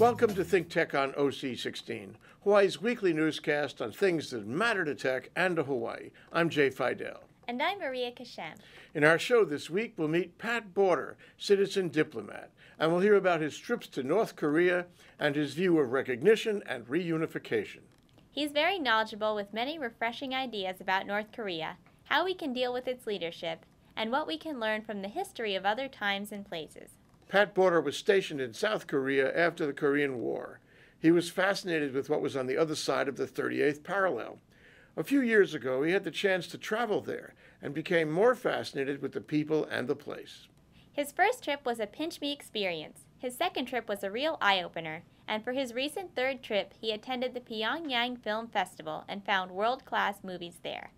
Welcome to ThinkTech on OC16, Hawaii's weekly newscast on things that matter to tech and to Hawaii. I'm Jay Fidell. And I'm Maria Kashem. In our show this week, we'll meet Pat Border, citizen diplomat, and we'll hear about his trips to North Korea and his view of recognition and reunification. He's very knowledgeable with many refreshing ideas about North Korea, how we can deal with its leadership, and what we can learn from the history of other times and places. Pat Border was stationed in South Korea after the Korean War. He was fascinated with what was on the other side of the 38th parallel. A few years ago, he had the chance to travel there and became more fascinated with the people and the place. His first trip was a pinch-me experience. His second trip was a real eye-opener, and for his recent third trip, he attended the Pyongyang Film Festival and found world-class movies there.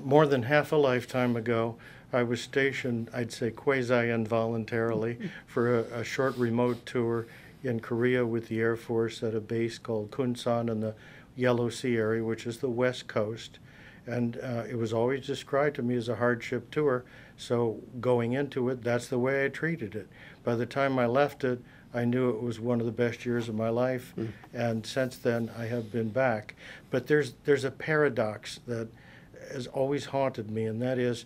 More than half a lifetime ago, I was stationed, I'd say quasi-involuntarily, for a short remote tour in Korea with the Air Force at a base called Kunsan in the Yellow Sea area, which is the west coast. And it was always described to me as a hardship tour, so going into it, that's the way I treated it. By the time I left it, I knew it was one of the best years of my life, and since then I have been back. But there's a paradox that has always haunted me, and that is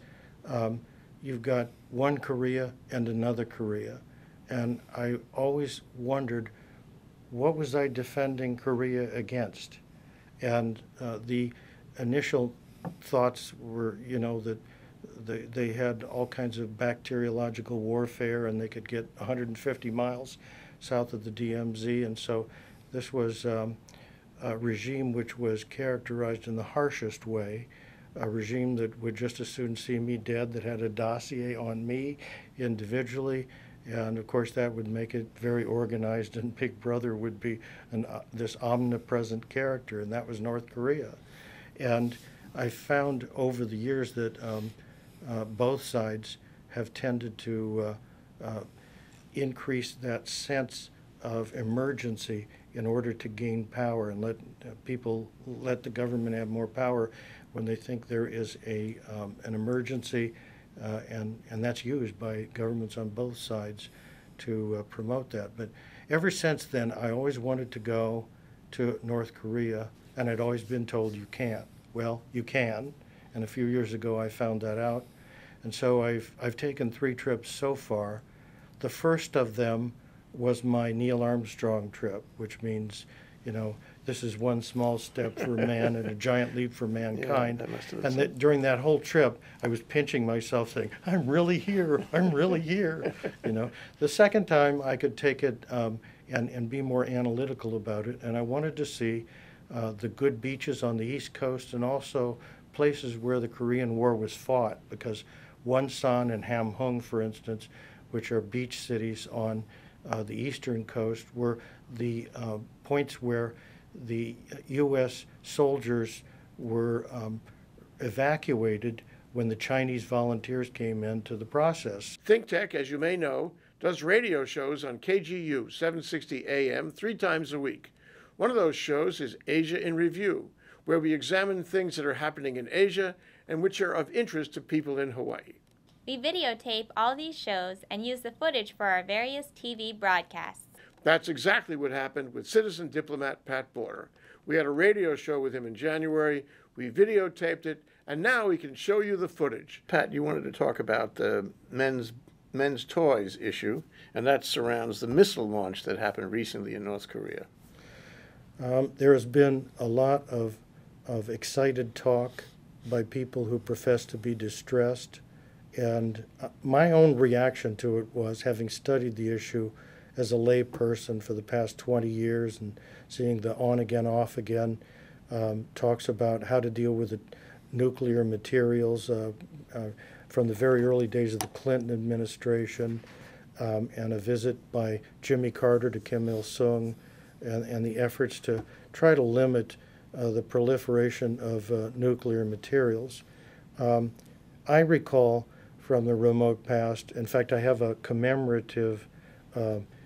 you've got one Korea and another Korea. And I always wondered, what was I defending Korea against? And the initial thoughts were, that they had all kinds of bacteriological warfare, and they could get 150 miles south of the DMZ. And so this was a regime which was characterized in the harshest way, a regime that would just as soon see me dead, that had a dossier on me individually. And of course that would make it very organized, and Big Brother would be this omnipresent character, and that was North Korea. And I found over the years that both sides have tended to increase that sense of emergency in order to gain power and let the government have more power when they think there is an emergency, and that's used by governments on both sides to promote that. But ever since then, I always wanted to go to North Korea, and I'd always been told you can't. Well, you can, and a few years ago I found that out. And so I've taken 3 trips so far. The first of them was my Neil Armstrong trip, which means, this is one small step for man and a giant leap for mankind. Yeah, that must have been And during that whole trip, I was pinching myself saying, I'm really here, I'm really here. The second time I could take it and be more analytical about it, and I wanted to see the good beaches on the East Coast and also places where the Korean War was fought, because Wonsan and Hamhung, for instance, which are beach cities on the eastern coast, were the points where the U.S. soldiers were evacuated when the Chinese volunteers came into the process. ThinkTech, as you may know, does radio shows on KGU 760 AM 3 times a week. One of those shows is Asia in Review, where we examine things that are happening in Asia and which are of interest to people in Hawaii. We videotape all these shows and use the footage for our various TV broadcasts. That's exactly what happened with citizen diplomat Pat Border. We had a radio show with him in January, we videotaped it, and now we can show you the footage. Pat, you wanted to talk about the men's toys issue, and that surrounds the missile launch that happened recently in North Korea. There has been a lot of excited talk by people who profess to be distressed, and my own reaction to it was, having studied the issue as a lay person for the past 20 years and seeing the on-again, off-again talks about how to deal with the nuclear materials from the very early days of the Clinton administration, and a visit by Jimmy Carter to Kim Il-sung, and the efforts to try to limit the proliferation of nuclear materials. I recall from the remote past, in fact, I have a commemorative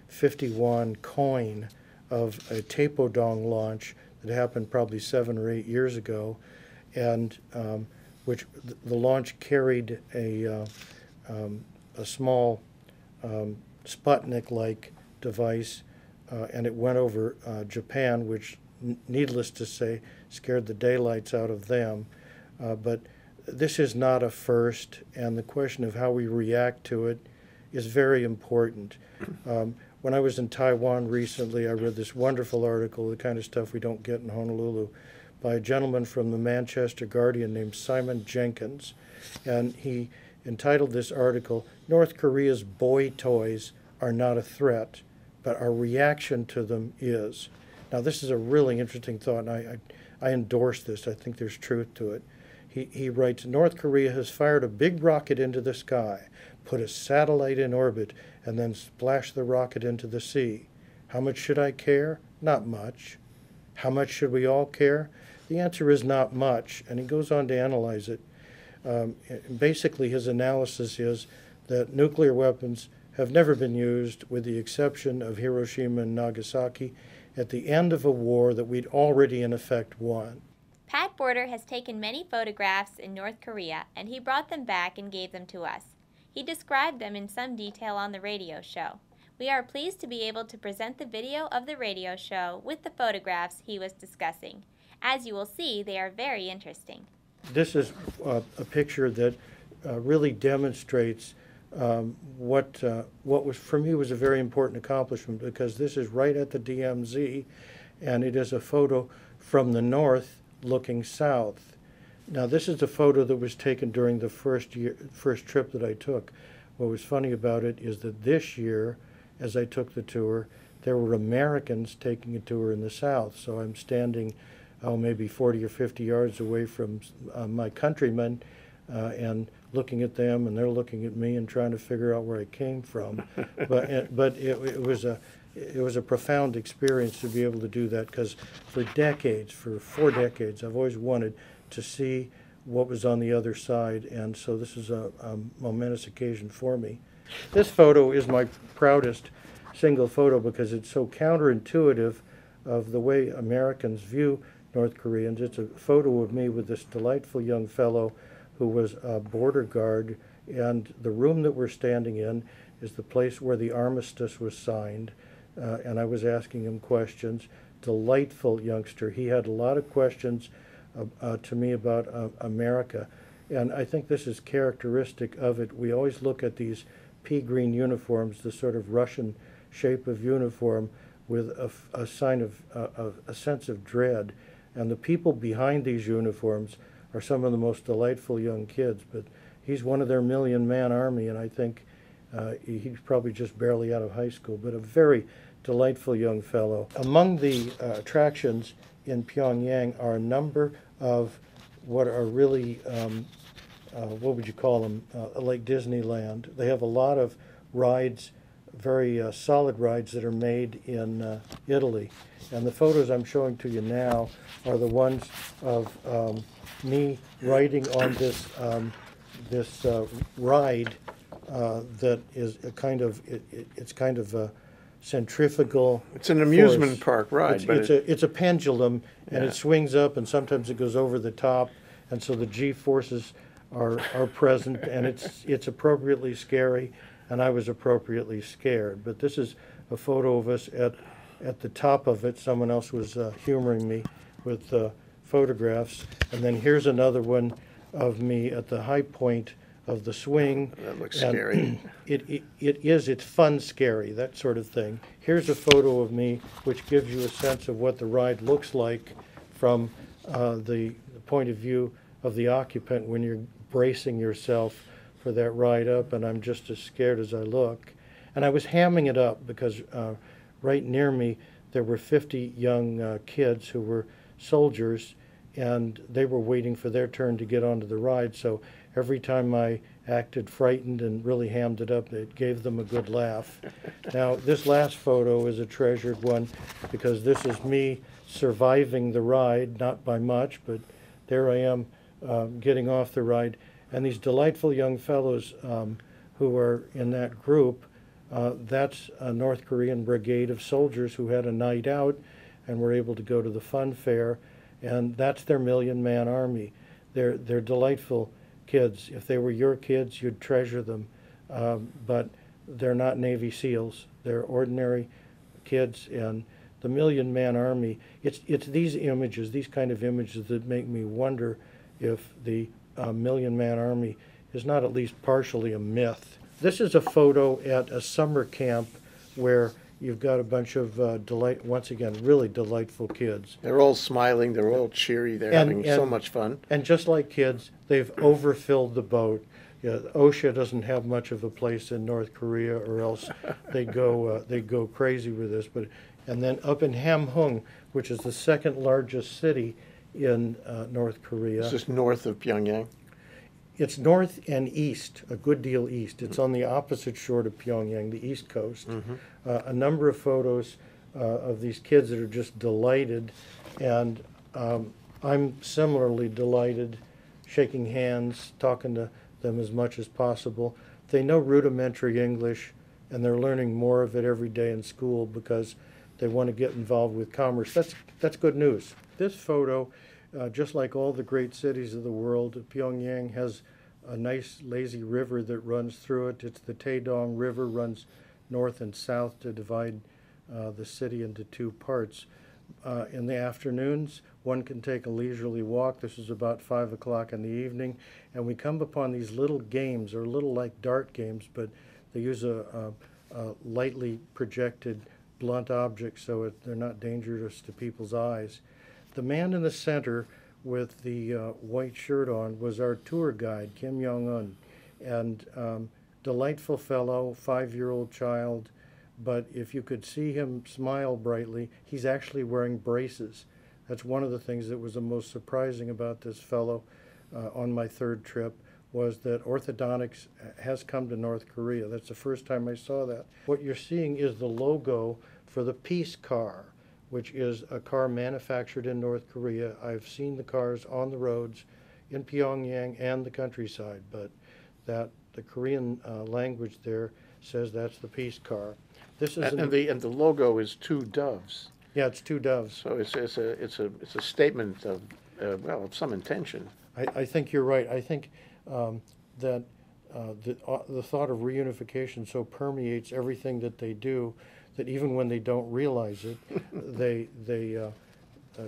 51 coin of a Taepodong launch that happened probably 7 or 8 years ago, and which the launch carried a small Sputnik-like device and it went over Japan, which, needless to say, scared the daylights out of them. But this is not a first, and the question of how we react to it is very important. When I was in Taiwan recently, I read this wonderful article, the kind of stuff we don't get in Honolulu, by a gentleman from the Manchester Guardian named Simon Jenkins. And he entitled this article, "North Korea's boy toys are not a threat, but our reaction to them is." Now, this is a really interesting thought, and I endorse this. I think there's truth to it. He writes, "North Korea has fired a big rocket into the sky, put a satellite in orbit, and then splashed the rocket into the sea. How much should I care? Not much. How much should we all care? The answer is not much." And he goes on to analyze it. Basically, his analysis is that nuclear weapons have never been used, with the exception of Hiroshima and Nagasaki, at the end of a war that we'd already in effect won. Pat Border has taken many photographs in North Korea, and he brought them back and gave them to us. He described them in some detail on the radio show. We are pleased to be able to present the video of the radio show with the photographs he was discussing. As you will see, they are very interesting. This is a picture that really demonstrates what was, for me, was a very important accomplishment, because this is right at the DMZ, and it is a photo from the north looking south. Now, this is a photo that was taken during the first trip that I took. What was funny about it is that this year, as I took the tour, there were Americans taking a tour in the south. So I'm standing, maybe 40 or 50 yards away from my countrymen and looking at them, and they're looking at me and trying to figure out where I came from. But it was a profound experience to be able to do that, because for decades, for 4 decades, I've always wanted to see what was on the other side, and so this is a momentous occasion for me. This photo is my proudest single photo because it's so counterintuitive of the way Americans view North Koreans. It's a photo of me with this delightful young fellow who was a border guard, and the room that we're standing in is the place where the armistice was signed, and I was asking him questions. Delightful youngster. He had a lot of questions to me about America, and I think this is characteristic of it. We always look at these pea green uniforms, the sort of Russian shape of uniform, with a sign of a sense of dread, and the people behind these uniforms are some of the most delightful young kids. But he's one of their million-man army, and I think he's probably just barely out of high school, but a very delightful young fellow. Among the attractions in Pyongyang are a number of what are really, what would you call them, like Disneyland. They have a lot of rides, very solid rides that are made in Italy. And the photos I'm showing to you now are the ones of me riding on this ride that is a kind of, it's kind of a centrifugal. It's an amusement force. park ride. It's a pendulum, and Yeah. it swings up, and sometimes it goes over the top, and so the G-forces are present, and it's appropriately scary, and I was appropriately scared. But this is a photo of us at the top of it. Someone else was humoring me with photographs, and then here's another one of me at the high point of the swing. That looks And scary. It's fun scary, that sort of thing. Here's a photo of me which gives you a sense of what the ride looks like from the point of view of the occupant when you're bracing yourself for that ride up, and I'm just as scared as I look. And I was hamming it up because right near me there were 50 young kids who were soldiers, and they were waiting for their turn to get onto the ride. So every time I acted frightened and really hammed it up, it gave them a good laugh. Now, this last photo is a treasured one because this is me surviving the ride, not by much, but there I am getting off the ride. And these delightful young fellows who are in that group, that's a North Korean brigade of soldiers who had a night out and were able to go to the fun fair, and that's their million-man army. They're delightful kids. If they were your kids, you'd treasure them, but they're not Navy SEALs. They're ordinary kids, and the Million Man Army. It's these images, these kind of images, that make me wonder if the Million Man Army is not at least partially a myth. This is a photo at a summer camp where you've got a bunch of once again, really delightful kids. They're all smiling, they're all cheery, they're having so much fun. And just like kids, they've overfilled the boat. OSHA doesn't have much of a place in North Korea, or else they go crazy with this. And then up in Hamhung, which is the second largest city in North Korea. This is north of Pyongyang. It's north and east, a good deal east. It's on the opposite shore of Pyongyang, the east coast. A number of photos of these kids that are just delighted, and I'm similarly delighted, shaking hands, talking to them as much as possible. They know rudimentary English, and they're learning more of it every day in school because they want to get involved with commerce. That's good news. This photo, just like all the great cities of the world, Pyongyang has a nice lazy river that runs through it. It's the Taedong River, runs north and south to divide the city into two parts. In the afternoons, one can take a leisurely walk. This is about 5 o'clock in the evening, and we come upon these little games, or little like dart games, but they use a lightly projected blunt object so they're not dangerous to people's eyes. The man in the center with the white shirt on was our tour guide, Kim Jong-un, and delightful fellow, 5-year-old child, but if you could see him smile brightly, he's actually wearing braces. That's one of the things that was the most surprising about this fellow on my third trip, was that orthodontics has come to North Korea. That's the first time I saw that. What you're seeing is the logo for the Peace Car, which is a car manufactured in North Korea. I've seen the cars on the roads in Pyongyang and the countryside, but the Korean language there says that's the Peace Car. This is and the logo is two doves. Yeah, it's two doves. So it's a statement of of some intention. I think you're right. I think that the thought of reunification so permeates everything that they do that even when they don't realize it, they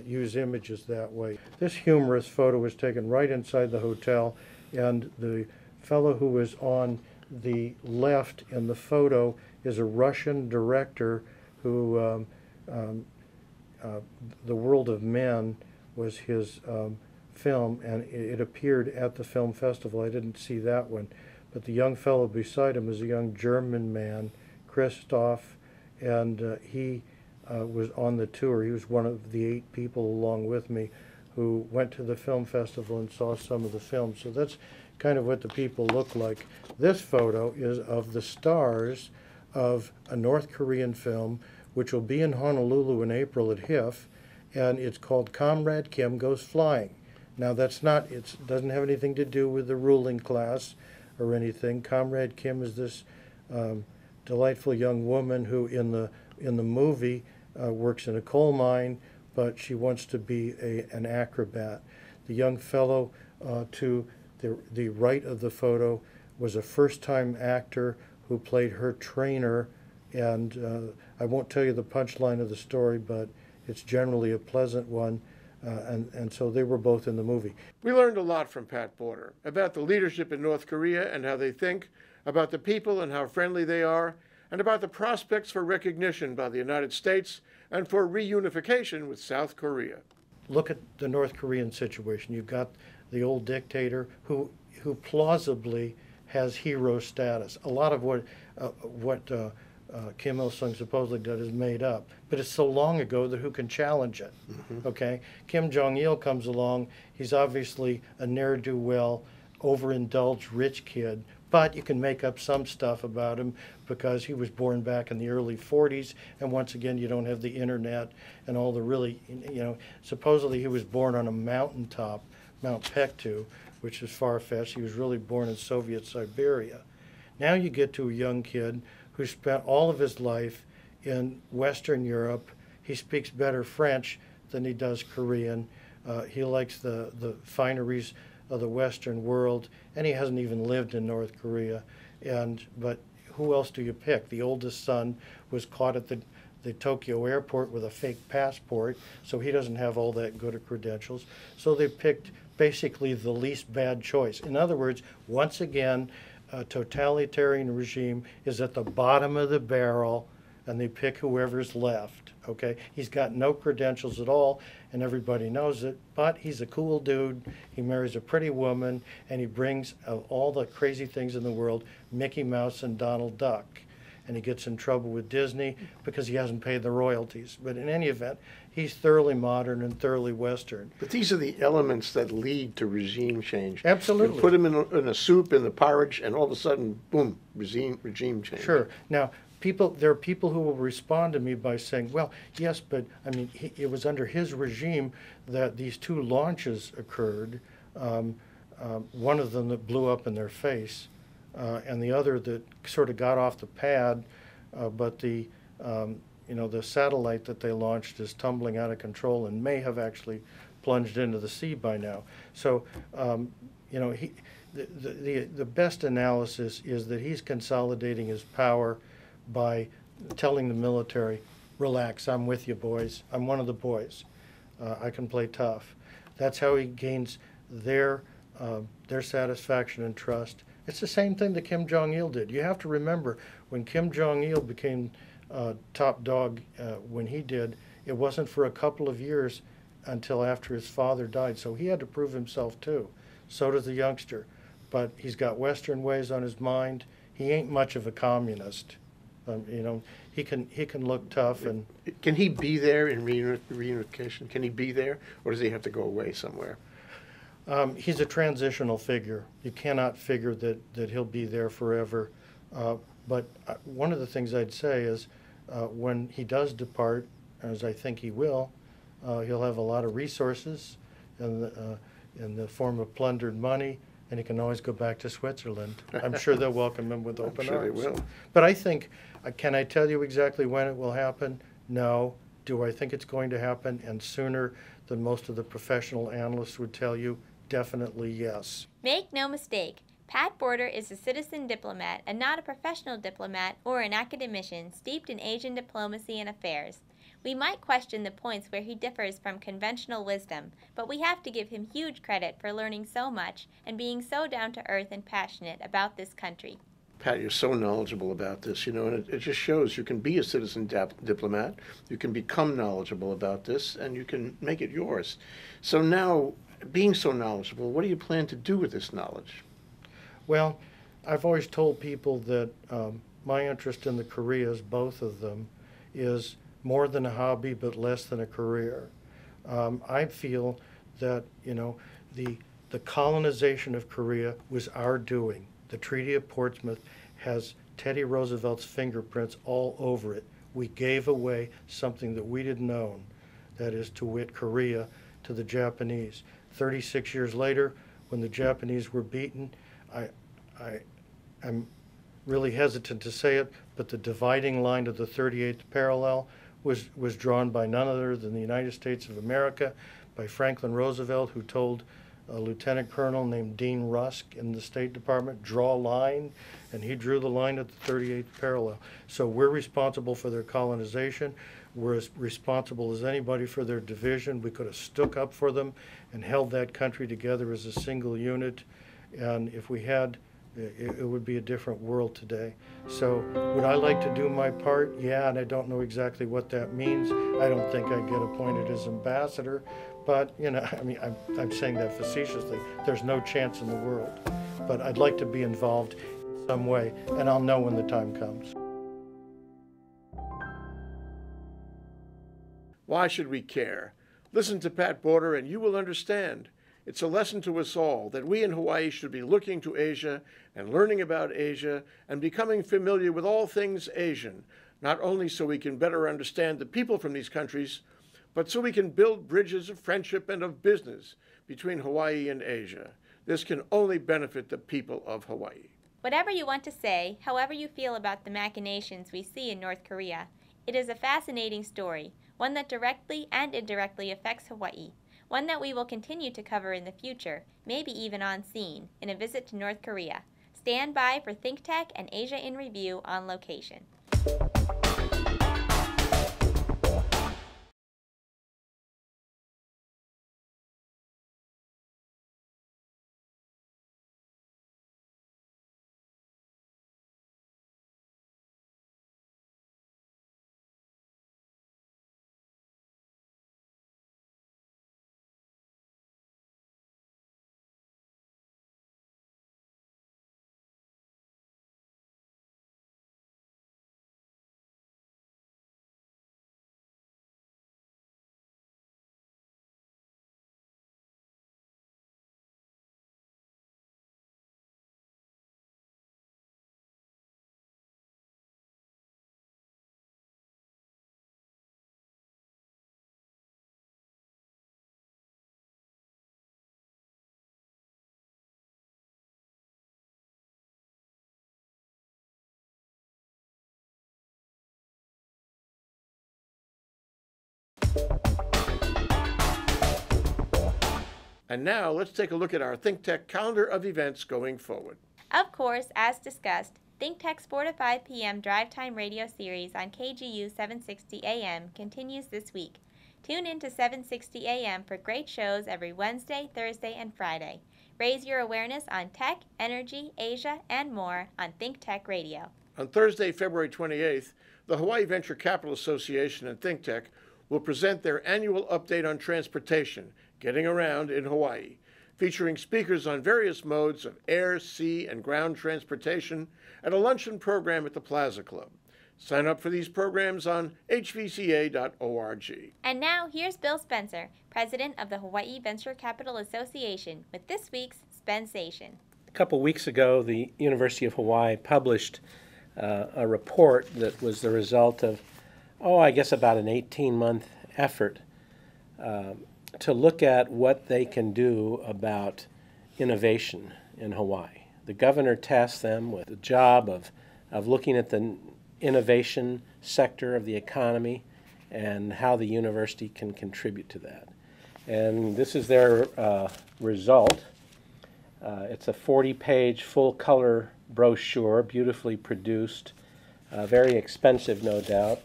use images that way. This humorous photo was taken right inside the hotel, and the fellow who was on the left in the photo is a Russian director who The World of Men was his film, and it appeared at the film festival. I didn't see that one, but the young fellow beside him is a young German man, Christoph, and he was on the tour. He was one of the 8 people along with me who went to the film festival and saw some of the films. So that's kind of what the people look like. This photo is of the stars of a North Korean film, which will be in Honolulu in April at HIF, and it's called Comrade Kim Goes Flying. Now it doesn't have anything to do with the ruling class or anything. Comrade Kim is this delightful young woman who in the movie works in a coal mine, but she wants to be an acrobat. The young fellow to the right of the photo was a first-time actor who played her trainer, and I won't tell you the punchline of the story, but it's generally a pleasant one, and so they were both in the movie. We learned a lot from Pat Porter about the leadership in North Korea and how they think, about the people and how friendly they are, and about the prospects for recognition by the United States and for reunification with South Korea. Look at the North Korean situation. You've got the old dictator who plausibly has hero status. A lot of what Kim Il-sung supposedly did is made up, but it's so long ago that who can challenge it? Okay, Kim Jong-il comes along. He's obviously a ne'er-do-well, overindulged rich kid, but you can make up some stuff about him because he was born back in the early 40s, and once again, you don't have the internet and all the really, supposedly he was born on a mountaintop, Mount Pektu, which is far-fetched. He was really born in Soviet Siberia. Now you get to a young kid who spent all of his life in Western Europe. He speaks better French than he does Korean. He likes the fineries of the Western world, and he hasn't even lived in North Korea. But who else do you pick? The oldest son was caught at the Tokyo airport with a fake passport, so he doesn't have all that good of credentials. So they picked basically the least bad choice. In other words, once again, a totalitarian regime is at the bottom of the barrel, and they pick whoever's left, okay? He's got no credentials at all, and everybody knows it, but he's a cool dude. He marries a pretty woman, and he brings all the crazy things in the world, Mickey Mouse and Donald Duck. And he gets in trouble with Disney because he hasn't paid the royalties. But in any event, he's thoroughly modern and thoroughly Western. But these are the elements that lead to regime change. Absolutely. You put him in a soup, in the porridge, and all of a sudden, boom, regime change. Sure. Now, there are people who will respond to me by saying, well, yes, but I mean, it was under his regime that these two launches occurred, one of them that blew up in their face, and the other that sort of got off the pad, but the satellite that they launched is tumbling out of control and may have actually plunged into the sea by now. So, the best analysis is that he's consolidating his power by telling the military, relax, I'm with you boys, I'm one of the boys, I can play tough. That's how he gains their satisfaction and trust. It's the same thing that Kim Jong-il did. You have to remember, when Kim Jong-il became top dog, when he did, it wasn't for a couple of years until after his father died. So he had to prove himself too. So does the youngster. But he's got Western ways on his mind. He ain't much of a communist. He can look tough. And can he be there in reunification? Can he be there, or does he have to go away somewhere? He's a transitional figure. You cannot figure that he'll be there forever. But one of the things I'd say is when he does depart, as I think he will, he'll have a lot of resources in the form of plundered money, and he can always go back to Switzerland. I'm sure they'll welcome him with open arms. I'm sure they will. But I think, can I tell you exactly when it will happen? No. Do I think it's going to happen, and sooner than most of the professional analysts would tell you? Definitely yes. Make no mistake, Pat Border is a citizen diplomat and not a professional diplomat or an academician steeped in Asian diplomacy and affairs. We might question the points where he differs from conventional wisdom, but we have to give him huge credit for learning so much and being so down to earth and passionate about this country. Pat, you're so knowledgeable about this, and it just shows you can be a citizen diplomat, you can become knowledgeable about this, and you can make it yours. So now, being so knowledgeable, what do you plan to do with this knowledge? Well, I've always told people that my interest in the Koreas, both of them, is more than a hobby but less than a career. I feel that, the colonization of Korea was our doing. The Treaty of Portsmouth has Teddy Roosevelt's fingerprints all over it. We gave away something that we didn't own, that is, to wit, Korea, to the Japanese. 36 years later, when the Japanese were beaten, I'm really hesitant to say it, but the dividing line of the 38th parallel was drawn by none other than the United States of America, by Franklin Roosevelt, who told a lieutenant colonel named Dean Rusk in the State Department, draw a line, and he drew the line at the 38th parallel. So we're responsible for their colonization. We're as responsible as anybody for their division. We could have stuck up for them and held that country together as a single unit. And if we had, it would be a different world today. So would I like to do my part? Yeah, and I don't know exactly what that means. I don't think I'd get appointed as ambassador. But, I'm saying that facetiously. There's no chance in the world. But I'd like to be involved in some way, and I'll know when the time comes. Why should we care? Listen to Pat Border and you will understand. It's a lesson to us all that we in Hawaii should be looking to Asia and learning about Asia and becoming familiar with all things Asian, not only so we can better understand the people from these countries, but so we can build bridges of friendship and of business between Hawaii and Asia. This can only benefit the people of Hawaii. Whatever you want to say, however you feel about the machinations we see in North Korea, it is a fascinating story, one that directly and indirectly affects Hawaii, one that we will continue to cover in the future, maybe even on scene, in a visit to North Korea. Stand by for ThinkTech and Asia in Review on location. And now let's take a look at our ThinkTech calendar of events going forward. Of course, as discussed, ThinkTech's 4 to 5 p.m. drive time radio series on KGU 760 AM continues this week. Tune in to 760 AM for great shows every Wednesday, Thursday, and Friday. Raise your awareness on tech, energy, Asia, and more on ThinkTech Radio. On Thursday, February 28th, the Hawaii Venture Capital Association and ThinkTech will present their annual update on transportation, getting around in Hawaii, featuring speakers on various modes of air, sea, and ground transportation at a luncheon program at the Plaza Club. Sign up for these programs on hvca.org. And now, here's Bill Spencer, president of the Hawaii Venture Capital Association, with this week's Spensation. A couple weeks ago, the University of Hawaii published a report that was the result of, I guess about an 18-month effort to look at what they can do about innovation in Hawaii. The governor tasked them with the job of looking at the innovation sector of the economy and how the university can contribute to that. And this is their result. It's a 40-page full-color brochure, beautifully produced, very expensive, no doubt,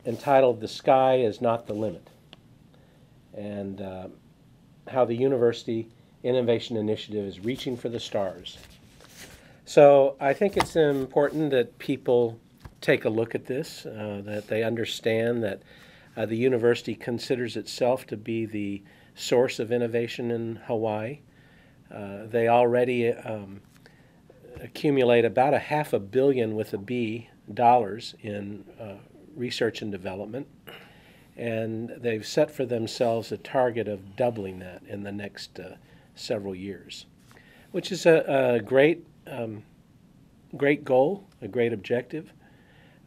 entitled "The Sky is Not the Limit," and how the University Innovation Initiative is reaching for the stars. So I think it's important that people take a look at this, that they understand that the university considers itself to be the source of innovation in Hawaii. They already accumulate about $500 million with a B dollars in research and development, and they've set for themselves a target of doubling that in the next several years, which is a great goal, a great objective.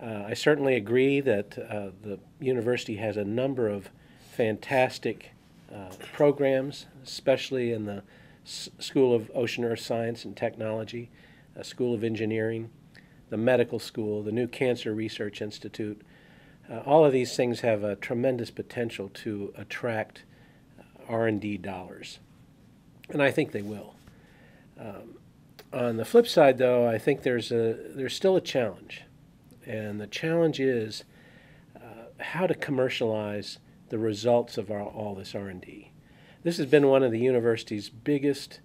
I certainly agree that the university has a number of fantastic programs, especially in the School of Ocean, Earth Science and Technology, School of Engineering, the Medical School, the new Cancer Research Institute. All of these things have a tremendous potential to attract R&D dollars, and I think they will. On the flip side, though, I think there's still a challenge, and the challenge is how to commercialize the results of all this R&D. This has been one of the university's biggest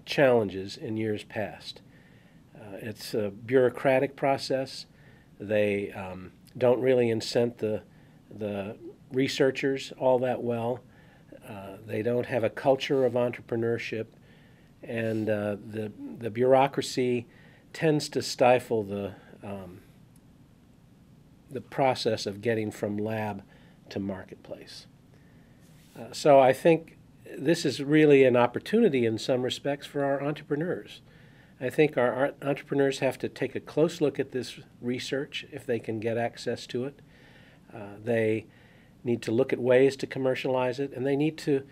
challenges in years past. It's a bureaucratic process. They don't really incent the researchers all that well. They don't have a culture of entrepreneurship, and the bureaucracy tends to stifle the process of getting from lab to marketplace. So I think this is really an opportunity in some respects for our entrepreneurs. I think our entrepreneurs have to take a close look at this research if they can get access to it. They need to look at ways to commercialize it, and they need to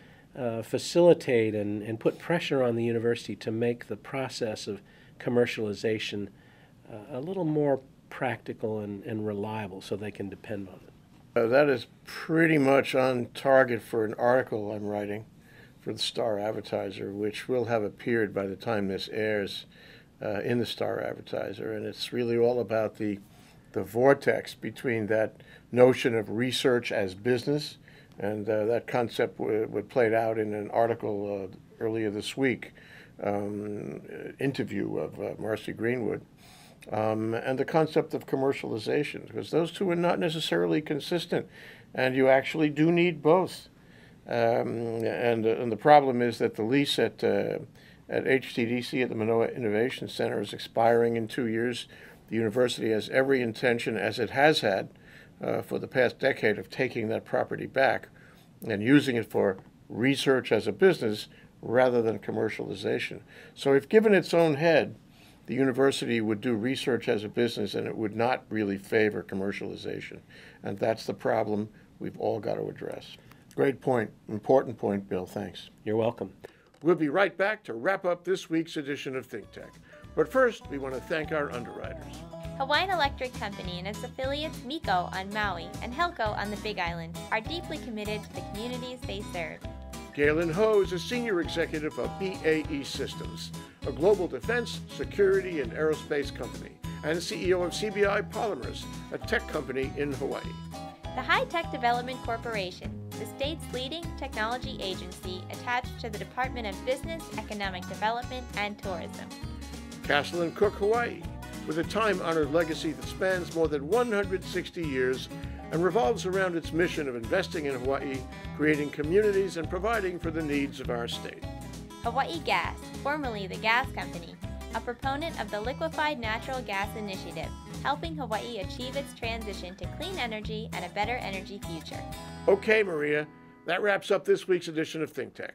facilitate and put pressure on the university to make the process of commercialization a little more practical and reliable so they can depend on it. That is pretty much on target for an article I'm writing for the Star Advertiser, which will have appeared by the time this airs in the Star Advertiser. And it's really all about the vortex between that notion of research as business, and that concept was played out in an article earlier this week, interview of Marcy Greenwood, and the concept of commercialization, because those two are not necessarily consistent, and you actually do need both. And the problem is that the lease at HTDC, at the Manoa Innovation Center, is expiring in 2 years. The university has every intention, as it has had for the past decade, of taking that property back and using it for research as a business rather than commercialization. So if given its own head, the university would do research as a business, and it would not really favor commercialization. And that's the problem we've all got to address. Great point. Important point, Bill. Thanks. You're welcome. We'll be right back to wrap up this week's edition of ThinkTech. But first, we want to thank our underwriters. Hawaiian Electric Company and its affiliates MECO on Maui and HELCO on the Big Island are deeply committed to the communities they serve. Galen Ho is a senior executive of BAE Systems, a global defense, security, and aerospace company, and CEO of CBI Polymers, a tech company in Hawaii. The High Tech Development Corporation, the state's leading technology agency attached to the Department of Business, Economic Development, and Tourism. Castle and Cook, Hawaii, with a time-honored legacy that spans more than 160 years and revolves around its mission of investing in Hawaii, creating communities, and providing for the needs of our state. Hawaii Gas, formerly the Gas Company, a proponent of the Liquefied Natural Gas Initiative, helping Hawaii achieve its transition to clean energy and a better energy future. Okay, Maria, that wraps up this week's edition of ThinkTech.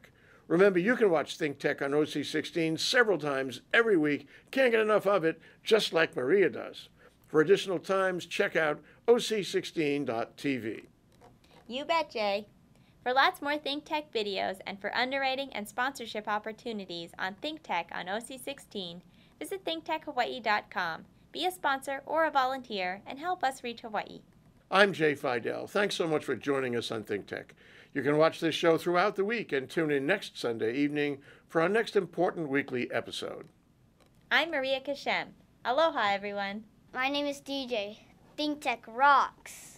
Remember, you can watch ThinkTech on OC16 several times every week. Can't get enough of it, just like Maria does. For additional times, check out OC16.tv. You bet, Jay. For lots more ThinkTech videos and for underwriting and sponsorship opportunities on ThinkTech on OC16, visit thinktechhawaii.com. Be a sponsor or a volunteer and help us reach Hawaii. I'm Jay Fidell. Thanks so much for joining us on ThinkTech. You can watch this show throughout the week and tune in next Sunday evening for our next important weekly episode. I'm Maria Kashem. Aloha, everyone. My name is DJ. ThinkTech rocks.